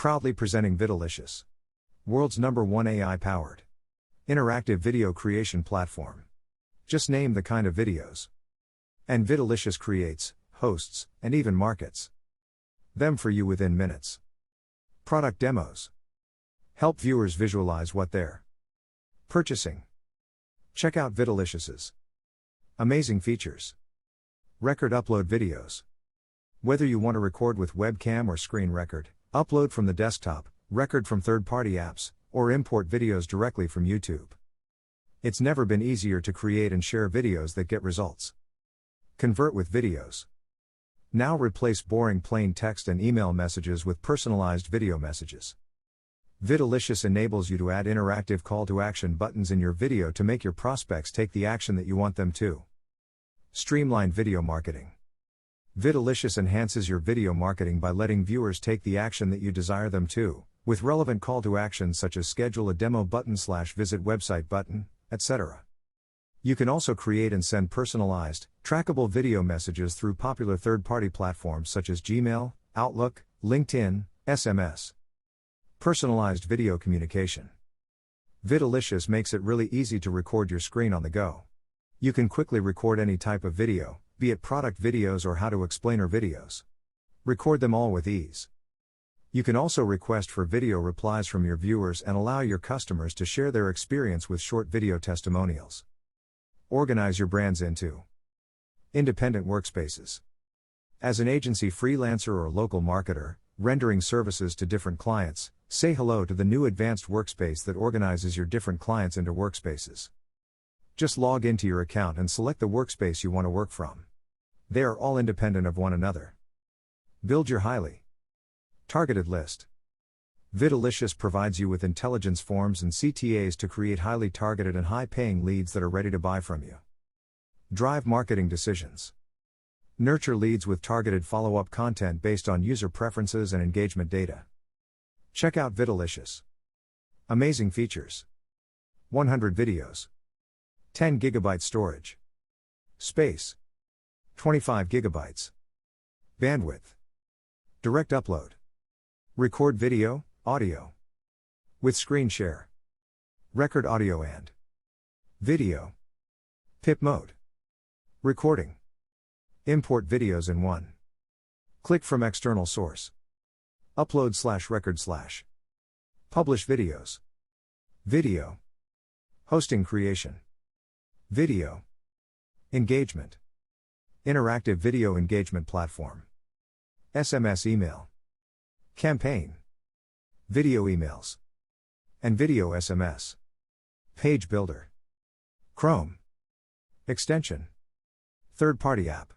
Proudly presenting Vidilicious, world's #1 AI-powered interactive video creation platform. Just name the kind of videos. And Vidilicious creates, hosts, and even markets them for you within minutes. Product demos. Help viewers visualize what they're purchasing. Check out Vidilicious's amazing features. Record upload videos. Whether you want to record with webcam or screen record, upload from the desktop, record from third-party apps, or import videos directly from YouTube. It's never been easier to create and share videos that get results. Convert with videos. Now replace boring plain text and email messages with personalized video messages. Vidilicious enables you to add interactive call-to-action buttons in your video to make your prospects take the action that you want them to. Streamline video marketing. Vidilicious enhances your video marketing by letting viewers take the action that you desire them to, with relevant call to actions such as schedule a demo button / visit website button, etc. You can also create and send personalized, trackable video messages through popular third-party platforms such as Gmail, Outlook, LinkedIn, SMS. Personalized video communication. Vidilicious makes it really easy to record your screen on the go. You can quickly record any type of video, be it product videos or how-to-explainer videos. Record them all with ease. You can also request for video replies from your viewers and allow your customers to share their experience with short video testimonials. Organize your brands into independent workspaces. As an agency freelancer or local marketer, rendering services to different clients, say hello to the new advanced workspace that organizes your different clients into workspaces. Just log into your account and select the workspace you want to work from. They are all independent of one another. Build your highly targeted list. Vidilicious provides you with intelligence forms and CTAs to create highly targeted and high-paying leads that are ready to buy from you. Drive marketing decisions. Nurture leads with targeted follow-up content based on user preferences and engagement data. Check out Vidilicious. Amazing features. 100 videos. 10 GB storage. Space. 25 GB. Bandwidth. Direct upload. Record video, audio. With screen share. Record audio and video. PIP mode. Recording. Import videos in one click from external source. Upload / record / publish videos. Video. Hosting creation. Video. Engagement. Interactive video engagement platform. SMS email. Campaign. Video emails. And video SMS. Page builder. Chrome. Extension. Third-party app.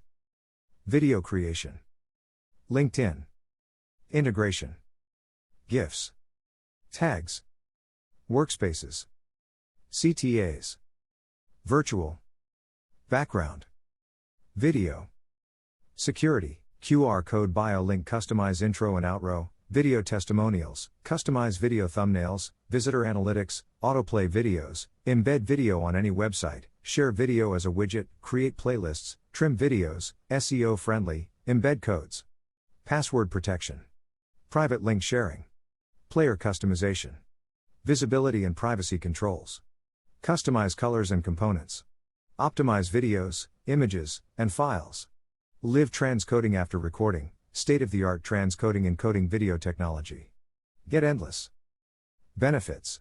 Video creation. LinkedIn. Integration. GIFs. Tags. Workspaces. CTAs. Virtual. Background. Video. Security. QR code bio link. Customize intro and outro. Video testimonials. Customize video thumbnails. Visitor analytics. Autoplay videos. Embed video on any website. Share video as a widget. Create playlists. Trim videos. SEO friendly. Embed codes. Password protection. Private link sharing. Player customization. Visibility and privacy controls. Customize colors and components. Optimize videos, images, and files. Live transcoding after recording. State-of-the-art transcoding encoding video technology. Get endless benefits.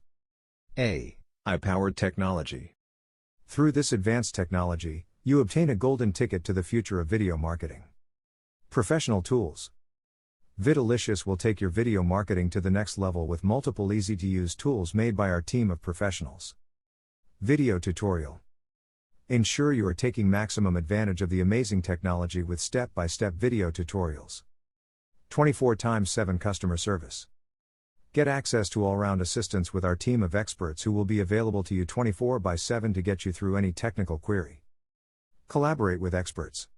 AI-powered technology. Through this advanced technology, you obtain a golden ticket to the future of video marketing. Professional tools. Vidilicious will take your video marketing to the next level with multiple easy-to-use tools made by our team of professionals. Video tutorial. Ensure you are taking maximum advantage of the amazing technology with step-by-step video tutorials. 24/7 customer service. Get access to all-round assistance with our team of experts who will be available to you 24/7 to get you through any technical query. Collaborate with experts.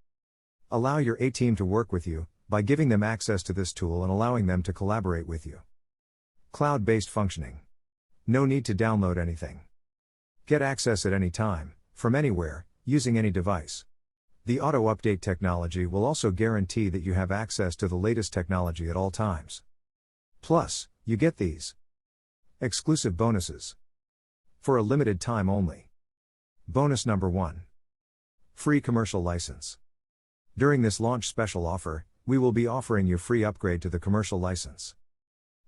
Allow your A-team to work with you, by giving them access to this tool and allowing them to collaborate with you. Cloud-based functioning. No need to download anything. Get access at any time, from anywhere, using any device. The auto-update technology will also guarantee that you have access to the latest technology at all times. Plus, you get these exclusive bonuses for a limited time only. Bonus number 1. Free commercial license. During this launch special offer, we will be offering you free upgrade to the commercial license.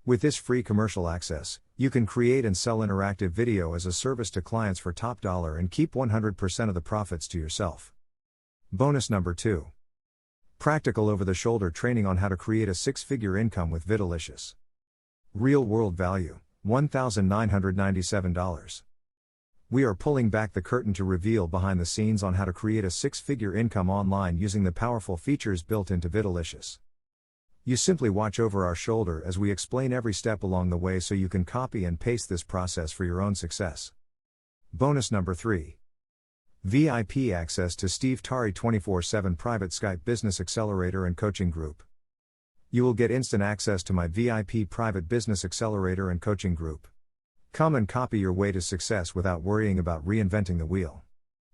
With this free commercial access, you can create and sell interactive video as a service to clients for top dollar and keep 100% of the profits to yourself. Bonus number 2. Practical over-the-shoulder training on how to create a 6-figure income with Vidilicious. Real world value, $1,997. We are pulling back the curtain to reveal behind the scenes on how to create a 6-figure income online using the powerful features built into Vidilicious. You simply watch over our shoulder as we explain every step along the way so you can copy and paste this process for your own success. Bonus number 3. VIP access to Steve Tari 24/7 private Skype business accelerator and coaching group. You will get instant access to my VIP private business accelerator and coaching group. Come and copy your way to success without worrying about reinventing the wheel.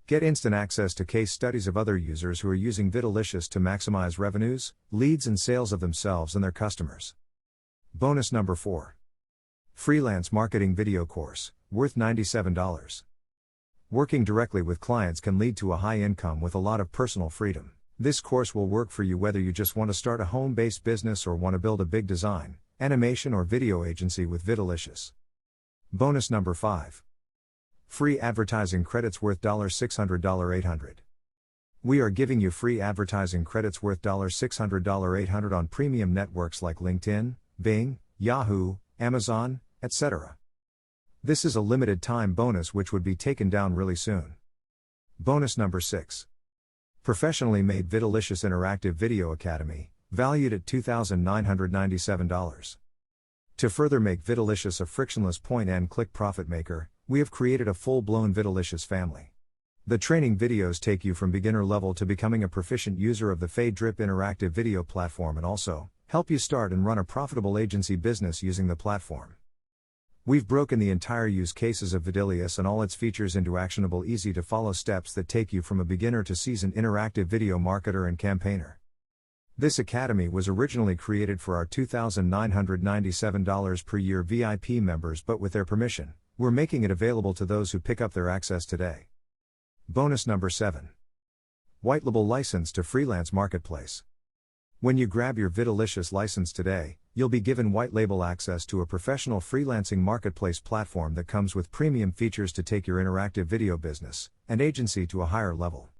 Get instant access to case studies of other users who are using Vidilicious to maximize revenues, leads and sales of themselves and their customers. Bonus number 4. Freelance marketing video course, worth $97. Working directly with clients can lead to a high income with a lot of personal freedom. This course will work for you whether you just want to start a home-based business or want to build a big design, animation or video agency with Vidilicious. Bonus number 5. Free advertising credits worth $600 $800. We are giving you free advertising credits worth $600 $800 on premium networks like LinkedIn, Bing, Yahoo, Amazon, etc. This is a limited time bonus which would be taken down really soon. Bonus number 6. Professionally made Vidilicious Interactive Video Academy, valued at $2,997. To further make Vidilicious a frictionless point-and-click profit maker, we have created a full-blown Vidilicious family. The training videos take you from beginner level to becoming a proficient user of the Drip interactive video platform and also help you start and run a profitable agency business using the platform. We've broken the entire use cases of Vidilicious and all its features into actionable, easy-to-follow steps that take you from a beginner to seasoned interactive video marketer and campaigner. This academy was originally created for our $2,997 per year VIP members, but with their permission, we're making it available to those who pick up their access today. Bonus number 7. White label license to freelance marketplace. When you grab your Vidilicious license today, you'll be given white label access to a professional freelancing marketplace platform that comes with premium features to take your interactive video business and agency to a higher level.